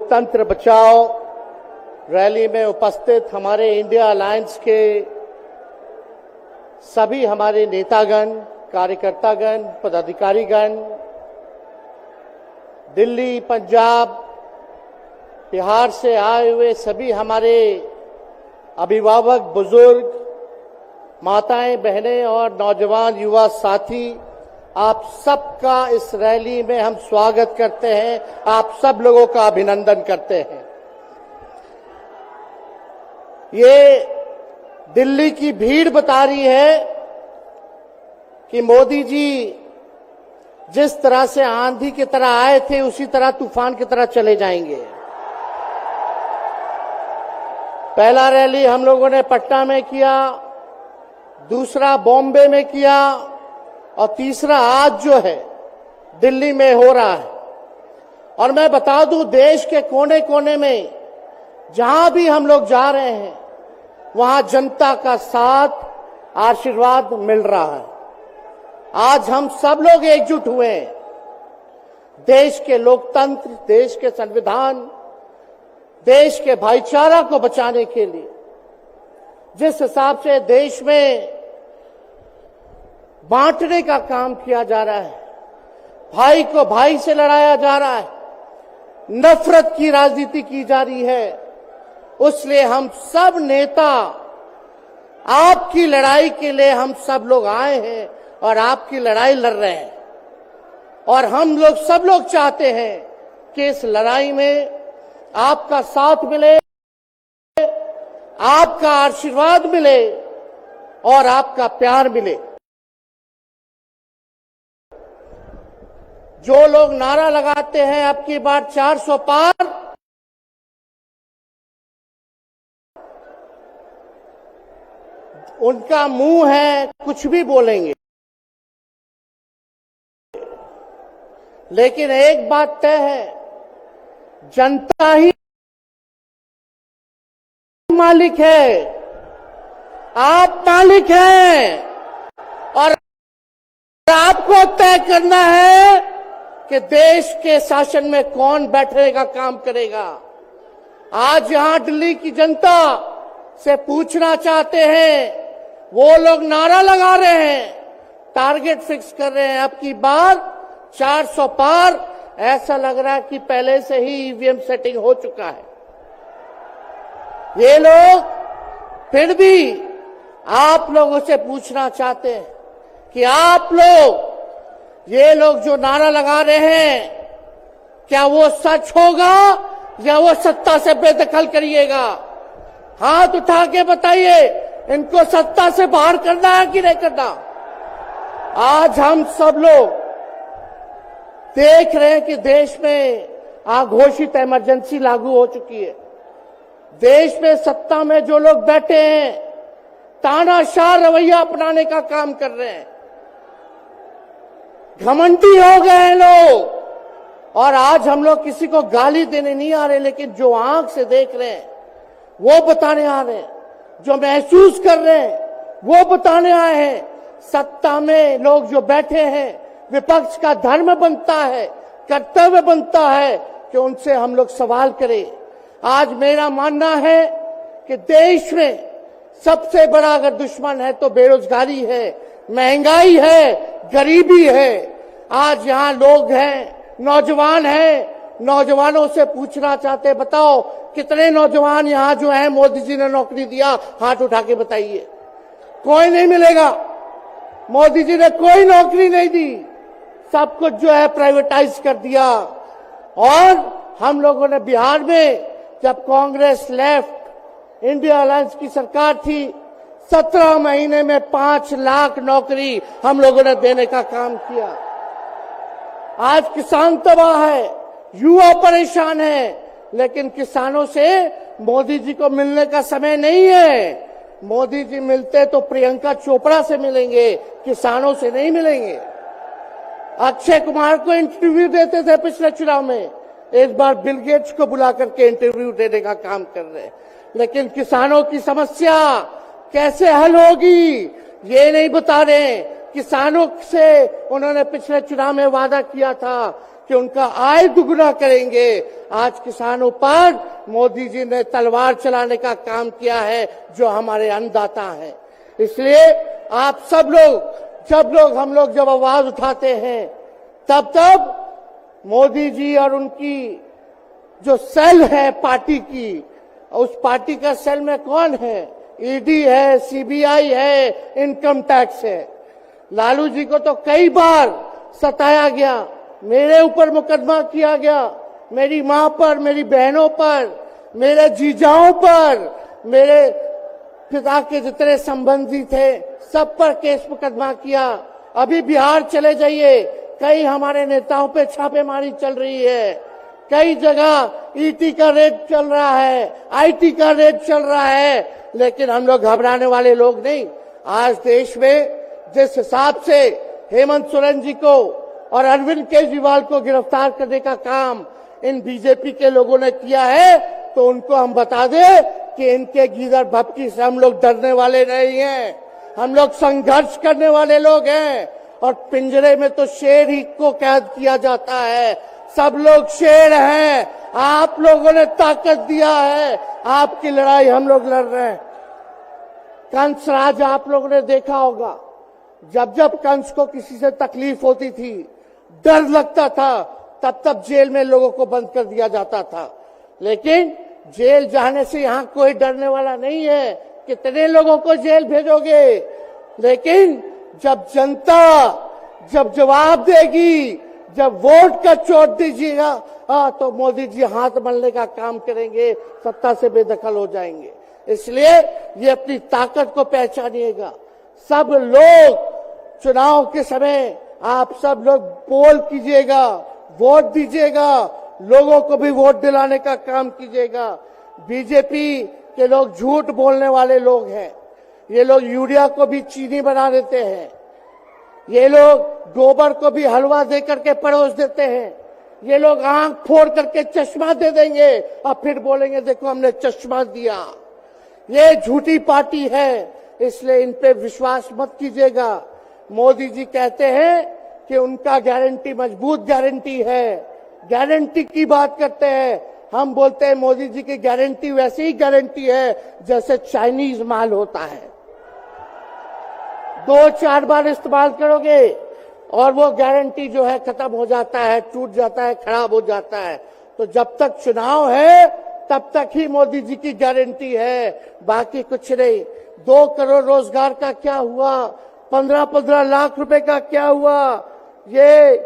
लोकतंत्र बचाओ रैली में उपस्थित हमारे इंडिया अलायंस के सभी हमारे नेतागण, कार्यकर्तागण, पदाधिकारीगण, दिल्ली, पंजाब, बिहार से आए हुए सभी हमारे अभिभावक, बुजुर्ग, माताएं, बहनें और नौजवान युवा साथी, आप सबका इस रैली में हम स्वागत करते हैं। आप सब लोगों का अभिनंदन करते हैं। ये दिल्ली की भीड़ बता रही है कि मोदी जी जिस तरह से आंधी की तरह आए थे उसी तरह तूफान की तरह चले जाएंगे। पहला रैली हम लोगों ने पटना में किया, दूसरा बॉम्बे में किया और तीसरा आज जो है दिल्ली में हो रहा है। और मैं बता दूं, देश के कोने कोने में जहां भी हम लोग जा रहे हैं वहां जनता का साथ, आशीर्वाद मिल रहा है। आज हम सब लोग एकजुट हुए हैं देश के लोकतंत्र, देश के संविधान, देश के भाईचारा को बचाने के लिए। जिस हिसाब से देश में बांटने का काम किया जा रहा है, भाई को भाई से लड़ाया जा रहा है, नफरत की राजनीति की जा रही है, उसलिए हम सब नेता आपकी लड़ाई के लिए हम सब लोग आए हैं और आपकी लड़ाई लड़ रहे हैं। और हम लोग सब लोग चाहते हैं कि इस लड़ाई में आपका साथ मिले, आपका आशीर्वाद मिले और आपका प्यार मिले। जो लोग नारा लगाते हैं अब की बार 400 पार, उनका मुंह है, कुछ भी बोलेंगे, लेकिन एक बात तय है, जनता ही मालिक है, आप मालिक हैं और आपको तय करना है कि देश के शासन में कौन बैठने का काम करेगा। आज यहां दिल्ली की जनता से पूछना चाहते हैं, वो लोग नारा लगा रहे हैं, टारगेट फिक्स कर रहे हैं, अब की बार 400 पार। ऐसा लग रहा है कि पहले से ही ईवीएम सेटिंग हो चुका है। ये लोग फिर भी आप लोगों से पूछना चाहते हैं कि आप लोग, ये लोग जो नारा लगा रहे हैं, क्या वो सच होगा या वो सत्ता से बेदखल करिएगा? हाथ उठा के बताइए, इनको सत्ता से बाहर करना है कि नहीं करना? आज हम सब लोग देख रहे हैं कि देश में अघोषित इमरजेंसी लागू हो चुकी है। देश में सत्ता में जो लोग बैठे हैं तानाशाह रवैया अपनाने का काम कर रहे हैं, घमंडी हो गए हैं लोग। और आज हम लोग किसी को गाली देने नहीं आ रहे, लेकिन जो आंख से देख रहे हैं वो बताने आ रहे हैं, जो महसूस कर रहे हैं वो बताने आए हैं। सत्ता में लोग जो बैठे हैं, विपक्ष का धर्म बनता है, कर्तव्य बनता है कि उनसे हम लोग सवाल करें। आज मेरा मानना है कि देश में सबसे बड़ा अगर दुश्मन है तो बेरोजगारी है, महंगाई है, गरीबी है। आज यहाँ लोग हैं, नौजवान हैं, नौजवानों से पूछना चाहते, बताओ कितने नौजवान यहाँ जो हैं मोदी जी ने नौकरी दिया? हाथ उठा के बताइए। कोई नहीं मिलेगा। मोदी जी ने कोई नौकरी नहीं दी, सब कुछ जो है प्राइवेटाइज कर दिया। और हम लोगों ने बिहार में जब कांग्रेस लेफ्ट, इंडिया अलायंस की सरकार थी, 17 महीने में 5 लाख नौकरी हम लोगों ने देने का काम किया। आज किसान तबाह है, युवा परेशान है, लेकिन किसानों से मोदी जी को मिलने का समय नहीं है। मोदी जी मिलते तो प्रियंका चोपड़ा से मिलेंगे, किसानों से नहीं मिलेंगे। अक्षय कुमार को इंटरव्यू देते थे पिछले चुनाव में, इस बार बिल गेट्स को बुला करके इंटरव्यू देने का काम कर रहे हैं। लेकिन किसानों की समस्या कैसे हल होगी ये नहीं बता रहे। किसानों से उन्होंने पिछले चुनाव में वादा किया था कि उनका आय दुगना करेंगे। आज किसानों पर मोदी जी ने तलवार चलाने का काम किया है, जो हमारे अन्नदाता हैं। इसलिए आप सब लोग जब आवाज उठाते हैं, तब मोदी जी और उनकी जो सेल है पार्टी की, उस पार्टी का सेल में कौन है? ईडी है, सीबीआई है, इनकम टैक्स है। लालू जी को तो कई बार सताया गया, मेरे ऊपर मुकदमा किया गया, मेरी मां पर, मेरी बहनों पर, मेरे जीजाओं पर, मेरे पिता के जितने संबंधी थे सब पर केस मुकदमा किया। अभी बिहार चले जाइए, कई हमारे नेताओं पे छापेमारी चल रही है, कई जगह ईटी का रेड चल रहा है, आईटी का रेड चल रहा है, लेकिन हम लोग घबराने वाले लोग नहीं। आज देश में जिस हिसाब से हेमंत सोरेन जी को और अरविंद केजरीवाल को गिरफ्तार करने का काम इन बीजेपी के लोगों ने किया है, तो उनको हम बता दें कि इनके गीदड़ भपकी से हम लोग डरने वाले नहीं हैं। हम लोग संघर्ष करने वाले लोग हैं, और पिंजरे में तो शेर ही को कैद किया जाता है। सब लोग शेर हैं, आप लोगों ने ताकत दिया है, आपकी लड़ाई हम लोग लड़ रहे हैं। कंस राज आप लोगों ने देखा होगा, जब कंस को किसी से तकलीफ होती थी, डर लगता था, तब जेल में लोगों को बंद कर दिया जाता था। लेकिन जेल जाने से यहां कोई डरने वाला नहीं है। कितने लोगों को जेल भेजोगे? लेकिन जब जनता जब जवाब देगी, जब वोट का चोट दीजिएगा, तो मोदी जी हाथ मलने का काम करेंगे, सत्ता से बेदखल हो जाएंगे। इसलिए ये अपनी ताकत को पहचानिएगा। सब लोग चुनाव के समय आप सब लोग पोल कीजिएगा, वोट दीजिएगा, लोगों को भी वोट दिलाने का काम कीजिएगा। बीजेपी के लोग झूठ बोलने वाले लोग हैं। ये लोग यूरिया को भी चीनी बना देते हैं, ये लोग गोबर को भी हलवा दे करके परोस देते हैं, ये लोग आंख फोड़ करके चश्मा दे देंगे और फिर बोलेंगे देखो हमने चश्मा दिया। ये झूठी पार्टी है, इसलिए इन पे विश्वास मत कीजिएगा। मोदी जी कहते हैं कि उनका गारंटी मजबूत गारंटी है, गारंटी की बात करते हैं। हम बोलते हैं मोदी जी की गारंटी वैसी ही गारंटी है जैसे चाइनीज माल होता है, 2-4 बार इस्तेमाल करोगे और वो गारंटी जो है खत्म हो जाता है, टूट जाता है, खराब हो जाता है। तो जब तक चुनाव है तब तक ही मोदी जी की गारंटी है, बाकी कुछ नहीं। 2 करोड़ रोजगार का क्या हुआ, 15-15 लाख रुपए का क्या हुआ, ये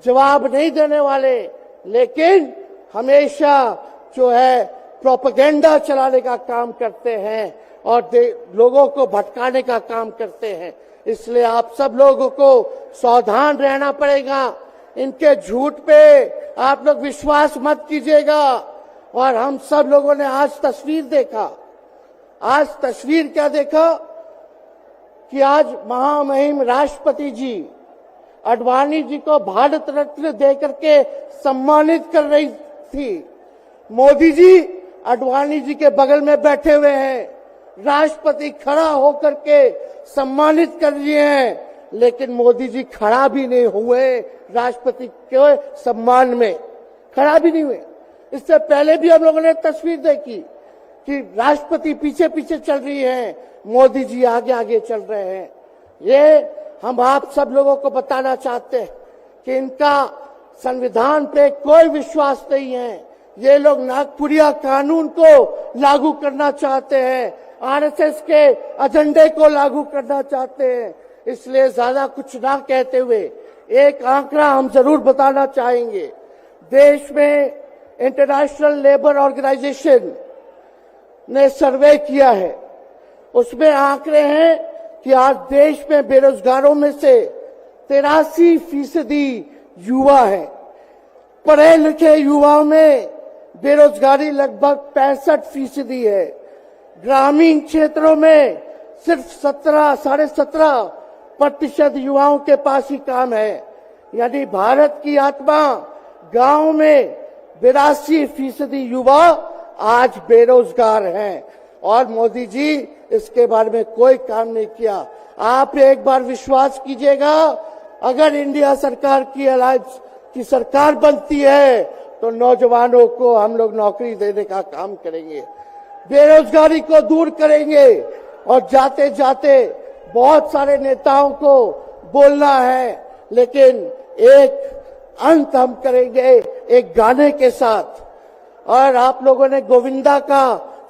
जवाब नहीं देने वाले, लेकिन हमेशा जो है प्रोपेगेंडा चलाने का काम करते हैं और लोगों को भटकाने का काम करते हैं। इसलिए आप सब लोगों को सावधान रहना पड़ेगा। इनके झूठ पे आप लोग विश्वास मत कीजिएगा। और हम सब लोगों ने आज तस्वीर देखा, आज तस्वीर क्या देखा कि आज महामहिम राष्ट्रपति जी अडवाणी जी को भारत रत्न देकर के सम्मानित कर रही थी। मोदी जी अडवाणी जी के बगल में बैठे हुए हैं, राष्ट्रपति खड़ा होकर के सम्मानित कर रहे हैं, लेकिन मोदी जी खड़ा भी नहीं हुए, राष्ट्रपति के सम्मान में खड़ा भी नहीं हुए। इससे पहले भी हम लोगों ने तस्वीर देखी कि राष्ट्रपति पीछे पीछे चल रही है, मोदी जी आगे आगे चल रहे हैं। ये हम आप सब लोगों को बताना चाहते हैं कि इनका संविधान पे कोई विश्वास नहीं है। ये लोग नागपुरिया कानून को लागू करना चाहते हैं, आरएसएस के एजेंडे को लागू करना चाहते हैं। इसलिए ज्यादा कुछ ना कहते हुए एक आंकड़ा हम जरूर बताना चाहेंगे। देश में इंटरनेशनल लेबर ऑर्गेनाइजेशन ने सर्वे किया है, उसमें आंकड़े हैं कि आज देश में बेरोजगारों में से 83% युवा है। पढ़े लिखे युवाओं में बेरोजगारी लगभग 65% है। ग्रामीण क्षेत्रों में सिर्फ 17.5% युवाओं के पास ही काम है। यानी भारत की आत्मा गांव में 82% युवा आज बेरोजगार हैं और मोदी जी इसके बारे में कोई काम नहीं किया। आप एक बार विश्वास कीजिएगा, अगर इंडिया सरकार की अलायंस की सरकार बनती है तो नौजवानों को हम लोग नौकरी देने का काम करेंगे, बेरोजगारी को दूर करेंगे। और जाते जाते बहुत सारे नेताओं को बोलना है, लेकिन एक अंत हम करेंगे एक गाने के साथ। और आप लोगों ने गोविंदा का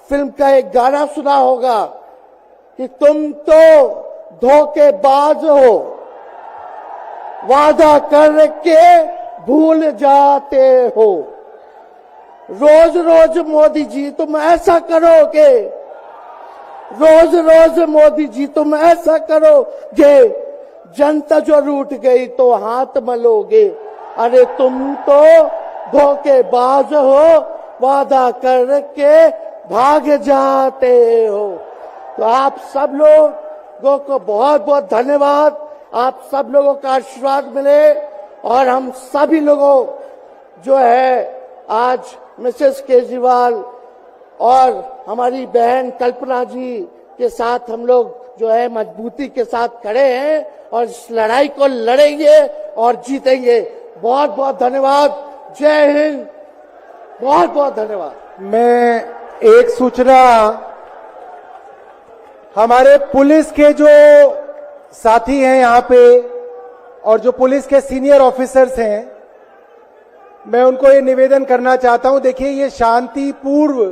फिल्म का एक गाना सुना होगा कि तुम तो धोखेबाज हो, वादा करके भूल जाते हो। रोज रोज मोदी जी तुम ऐसा करोगे, रोज रोज मोदी जी तुम ऐसा करोगे, जनता जो रूठ गई तो हाथ मलोगे। अरे तुम तो धोखेबाज हो, वादा करके भाग जाते हो। तो आप सब लोगों को बहुत बहुत धन्यवाद। आप सब लोगों का आशीर्वाद मिले और हम सभी लोगों जो है आज मिसेस केजरीवाल और हमारी बहन कल्पना जी के साथ हम लोग जो है मजबूती के साथ खड़े हैं और इस लड़ाई को लड़ेंगे और जीतेंगे। बहुत बहुत धन्यवाद। जय हिंद। बहुत बहुत धन्यवाद। मैं एक सूचना हमारे पुलिस के जो साथी हैं यहाँ पे और जो पुलिस के सीनियर ऑफिसर्स हैं, मैं उनको ये निवेदन करना चाहता हूं। देखिए, ये शांतिपूर्व